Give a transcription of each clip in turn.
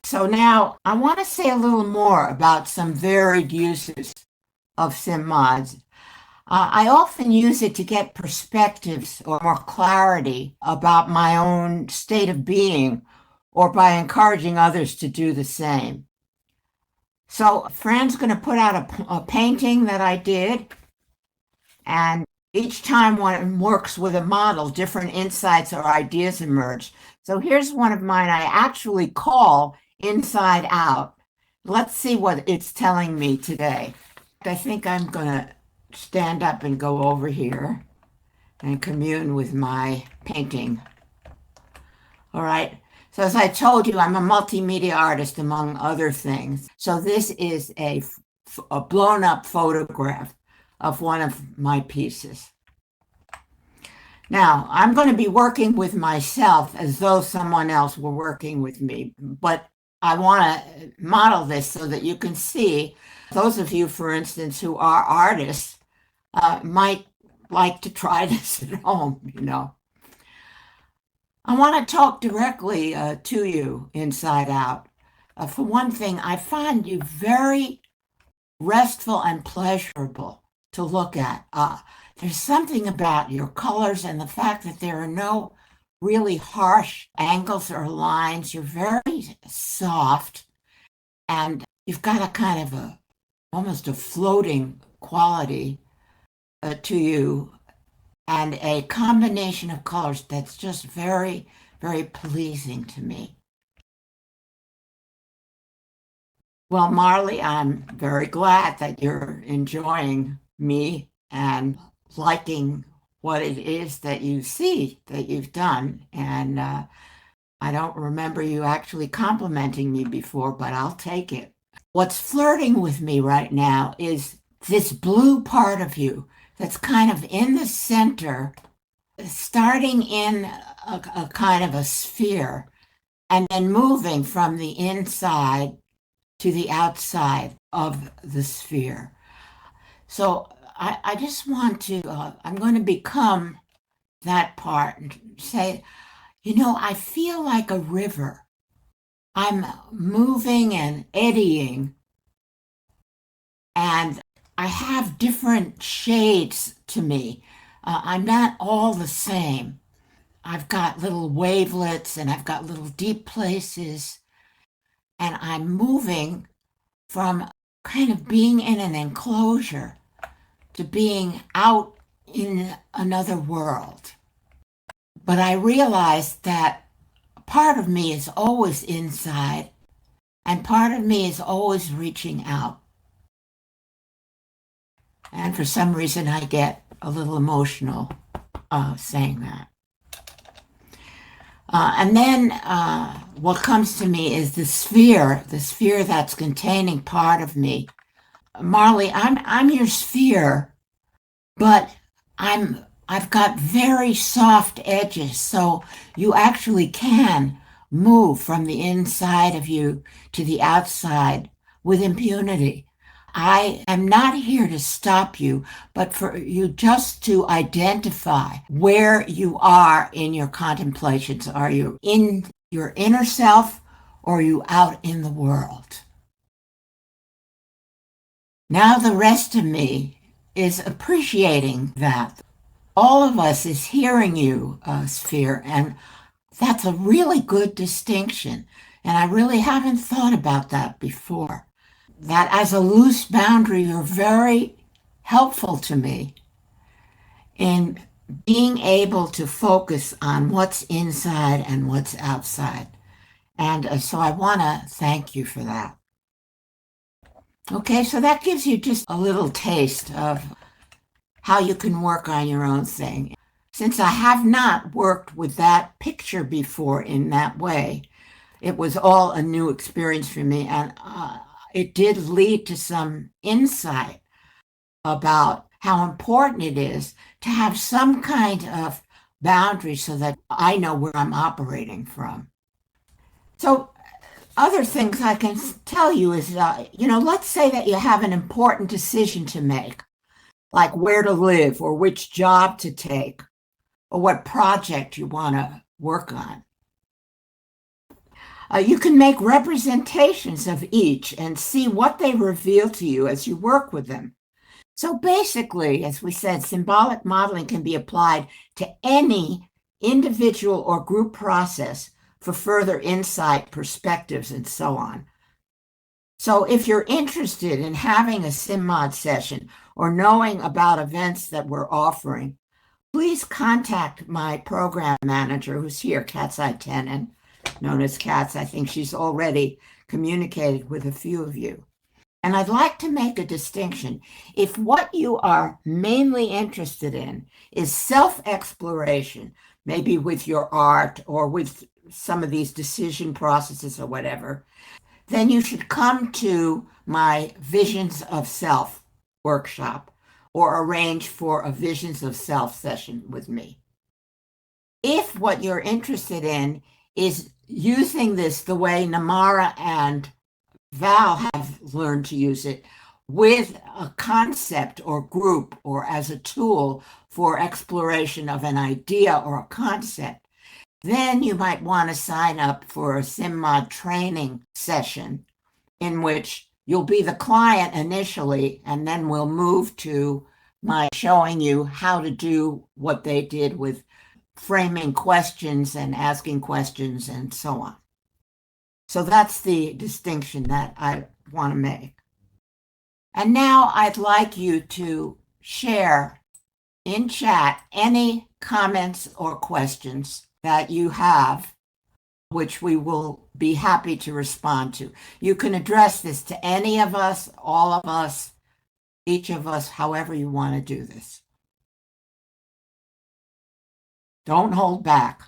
So now I want to say a little more about some varied uses of SymMods. I often use it to get perspectives or more clarity about my own state of being or by encouraging others to do the same. So Fran's going to put out a painting that I did, and each time one works with a model, different insights or ideas emerge. So here's one of mine I actually call Inside Out. Let's see what it's telling me today. I think I'm going to stand up and go over here and commune with my painting. All right. So as I told you, I'm a multimedia artist, among other things. So this is a blown up photograph of one of my pieces. Now, I'm going to be working with myself as though someone else were working with me, but I want to model this so that you can see, those of you, for instance, who are artists, might like to try this at home. I want to talk directly to you inside out. For one thing, I find you very restful and pleasurable to look at. There's something about your colors and the fact that there are no really harsh angles or lines. You're very soft, and you've got a kind of almost a floating quality to you, and a combination of colors that's just very, very pleasing to me. Well, Marley, I'm very glad that you're enjoying me and liking what it is that you see that you've done. And I don't remember you actually complimenting me before, but I'll take it. What's flirting with me right now is this blue part of you that's kind of in the center, starting in a kind of a sphere, and then moving from the inside to the outside of the sphere. So I just want to, I'm going to become that part and say, I feel like a river. I'm moving and eddying, and I have different shades to me. I'm not all the same. I've got little wavelets and I've got little deep places, and I'm moving from kind of being in an enclosure to being out in another world. But I realized that part of me is always inside and part of me is always reaching out. And for some reason, I get a little emotional saying that. And then what comes to me is the sphere that's containing part of me. Marley, I'm your sphere, but I've got very soft edges, so you actually can move from the inside of you to the outside with impunity. I am not here to stop you, but for you just to identify where you are in your contemplations. Are you in your inner self or are you out in the world? Now the rest of me is appreciating that. All of us is hearing you, Sphere, and that's a really good distinction. And I really haven't thought about that before. That as a loose boundary, you're very helpful to me in being able to focus on what's inside and what's outside. And so I want to thank you for that. Okay, so that gives you just a little taste of how you can work on your own thing. Since I have not worked with that picture before in that way, it was all a new experience for me, and it did lead to some insight about how important it is to have some kind of boundary so that I know where I'm operating from. So other things I can tell you is, let's say that you have an important decision to make, like where to live or which job to take or what project you want to work on. You can make representations of each and see what they reveal to you as you work with them. So basically, as we said, symbolic modeling can be applied to any individual or group process for further insight, perspectives, and so on. So if you're interested in having a SymMod session or knowing about events that we're offering, please contact my program manager who's here, Katsai Tenen, known as Katz. I think she's already communicated with a few of you. And I'd like to make a distinction. If what you are mainly interested in is self-exploration, maybe with your art or with some of these decision processes or whatever, then you should come to my Visions of Self workshop or arrange for a Visions of Self session with me. If what you're interested in is using this the way Namara and Val have learned to use it with a concept or group or as a tool for exploration of an idea or a concept, then you might want to sign up for a SymMod training session in which you'll be the client initially, and then we'll move to my showing you how to do what they did with framing questions and asking questions and so on. So that's the distinction that I want to make. And now I'd like you to share in chat any comments or questions that you have, which we will be happy to respond to. You can address this to any of us, all of us, each of us, however you want to do this. Don't hold back.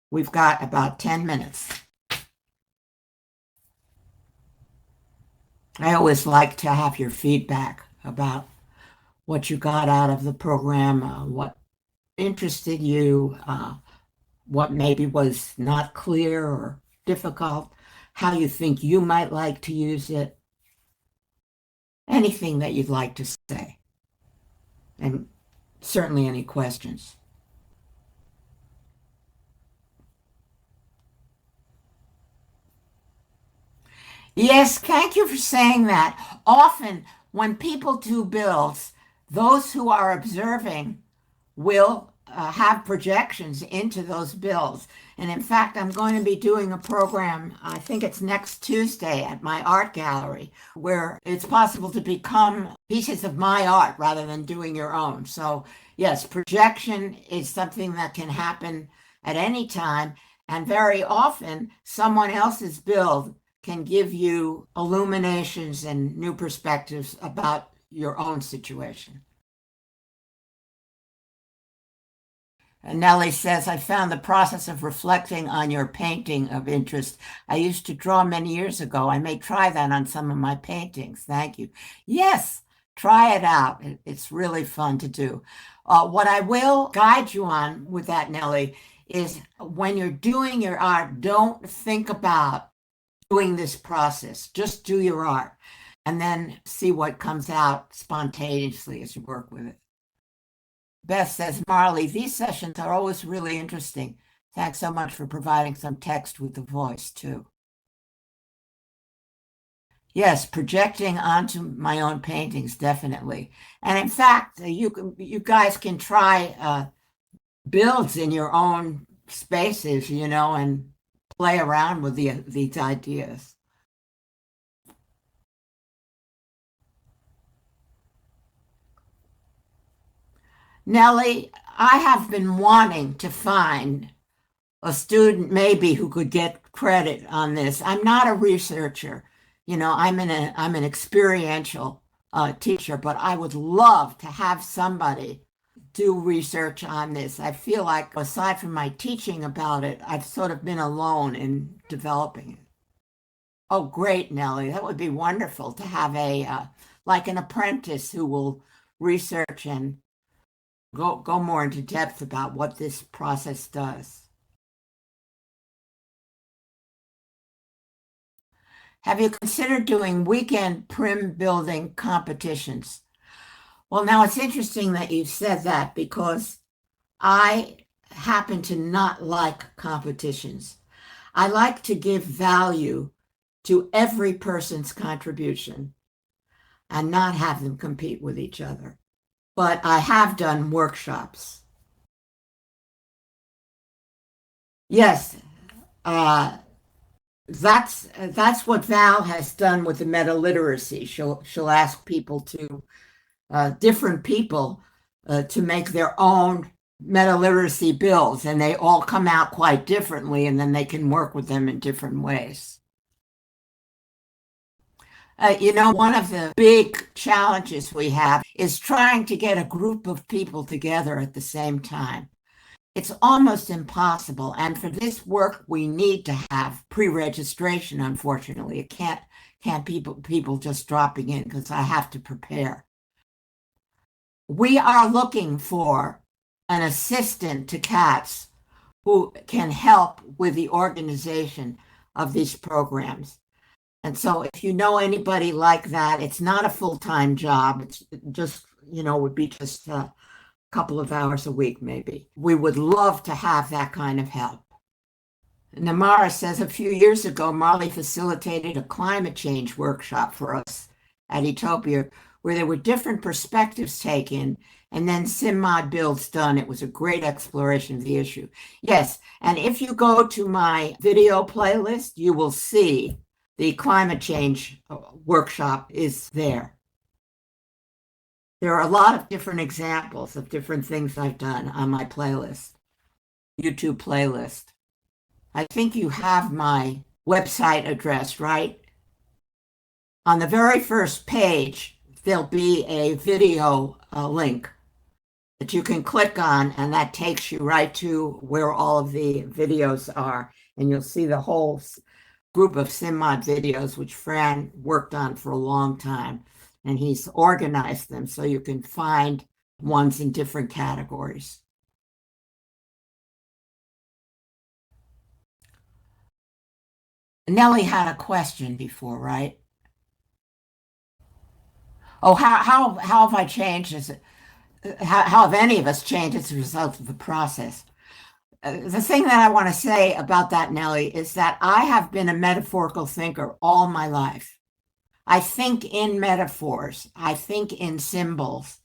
We've got about 10 minutes. I always like to have your feedback about what you got out of the program, what interested you, what maybe was not clear or difficult, how you think you might like to use it, anything that you'd like to say, and certainly any questions. Yes, thank you for saying that. Often when people do builds, those who are observing will have projections into those builds. And in fact, I'm going to be doing a program, I think it's next Tuesday at my art gallery, where it's possible to become pieces of my art rather than doing your own. So yes, projection is something that can happen at any time. And very often, someone else's build can give you illuminations and new perspectives about your own situation. And Nellie says, I found the process of reflecting on your painting of interest. I used to draw many years ago. I may try that on some of my paintings. Thank you. Yes, try it out. It's really fun to do. What I will guide you on with that, Nellie, is when you're doing your art, don't think about doing this process. Just do your art and then see what comes out spontaneously as you work with it. Beth says, Marley, these sessions are always really interesting. Thanks so much for providing some text with the voice, too. Yes, projecting onto my own paintings, definitely. And in fact, you guys can try builds in your own spaces, and play around with these ideas. Nellie, I have been wanting to find a student maybe who could get credit on this. I'm not a researcher, I'm an experiential teacher, but I would love to have somebody do research on this. I feel like aside from my teaching about it, I've sort of been alone in developing it. Oh, great, Nellie. That would be wonderful to have like an apprentice who will research and go more into depth about what this process does. Have you considered doing weekend prim building competitions? Well, now it's interesting that you said that because I happen to not like competitions. I like to give value to every person's contribution and not have them compete with each other. But I have done workshops. Yes, uh, that's what Val has done with the meta literacy. She'll ask people to different people to make their own meta literacy bills, and they all come out quite differently, and then they can work with them in different ways. One of the big challenges we have is trying to get a group of people together at the same time. It's almost impossible. And for this work, we need to have pre-registration, unfortunately. It can't people just dropping in because I have to prepare. We are looking for an assistant to Katz who can help with the organization of these programs. And so if you know anybody like that, it's not a full-time job. It's just, would be just a couple of hours a week, maybe. We would love to have that kind of help. Namara says a few years ago, Marley facilitated a climate change workshop for us at Utopia, where there were different perspectives taken, and then SymMod builds done. It was a great exploration of the issue. Yes, and if you go to my video playlist, you will see the climate change workshop is there. There are a lot of different examples of different things I've done on my playlist, YouTube playlist. I think you have my website address, right? On the very first page, there'll be a video link that you can click on, and that takes you right to where all of the videos are. And you'll see the whole group of SymMod videos, which Fran worked on for a long time. And he's organized them so you can find ones in different categories. Nellie had a question before, right? Oh, how have I changed? How have any of us changed as a result of the process? The thing that I want to say about that, Nellie, is that I have been a metaphorical thinker all my life. I think in metaphors. I think in symbols.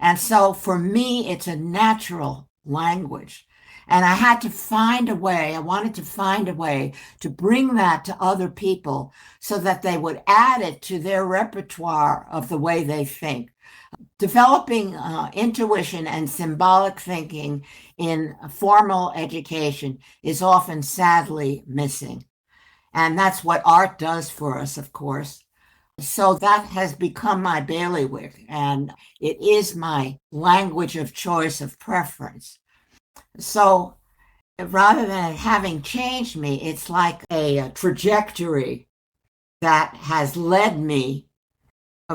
And so for me, it's a natural language. And I had to find a way, I wanted to find a way to bring that to other people so that they would add it to their repertoire of the way they think. Developing intuition and symbolic thinking in formal education is often sadly missing. And that's what art does for us, of course. So that has become my bailiwick, and it is my language of choice of preference. So rather than having changed me, it's like a trajectory that has led me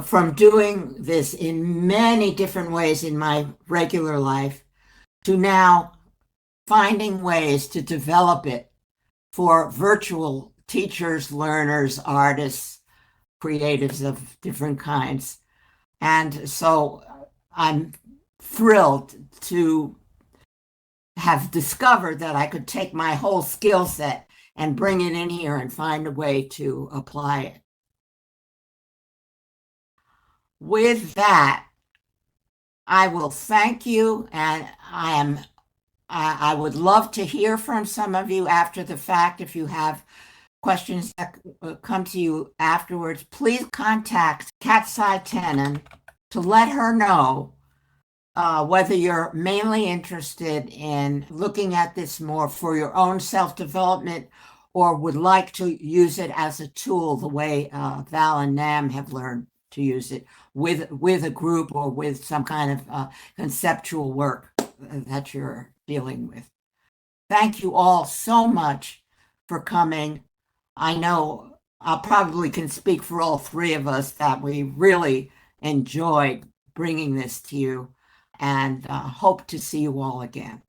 from doing this in many different ways in my regular life to now finding ways to develop it for virtual teachers, learners, artists, creatives of different kinds. And so I'm thrilled to have discovered that I could take my whole skill set and bring it in here and find a way to apply it. With that, I will thank you, and I would love to hear from some of you after the fact. If you have questions that come to you afterwards, please contact Katsai Tenon to let her know whether you're mainly interested in looking at this more for your own self-development or would like to use it as a tool the way Val and Nam have learned to use it with a group or with some kind of conceptual work that you're dealing with. Thank you all so much for coming. I know I probably can speak for all three of us that we really enjoyed bringing this to you, and hope to see you all again.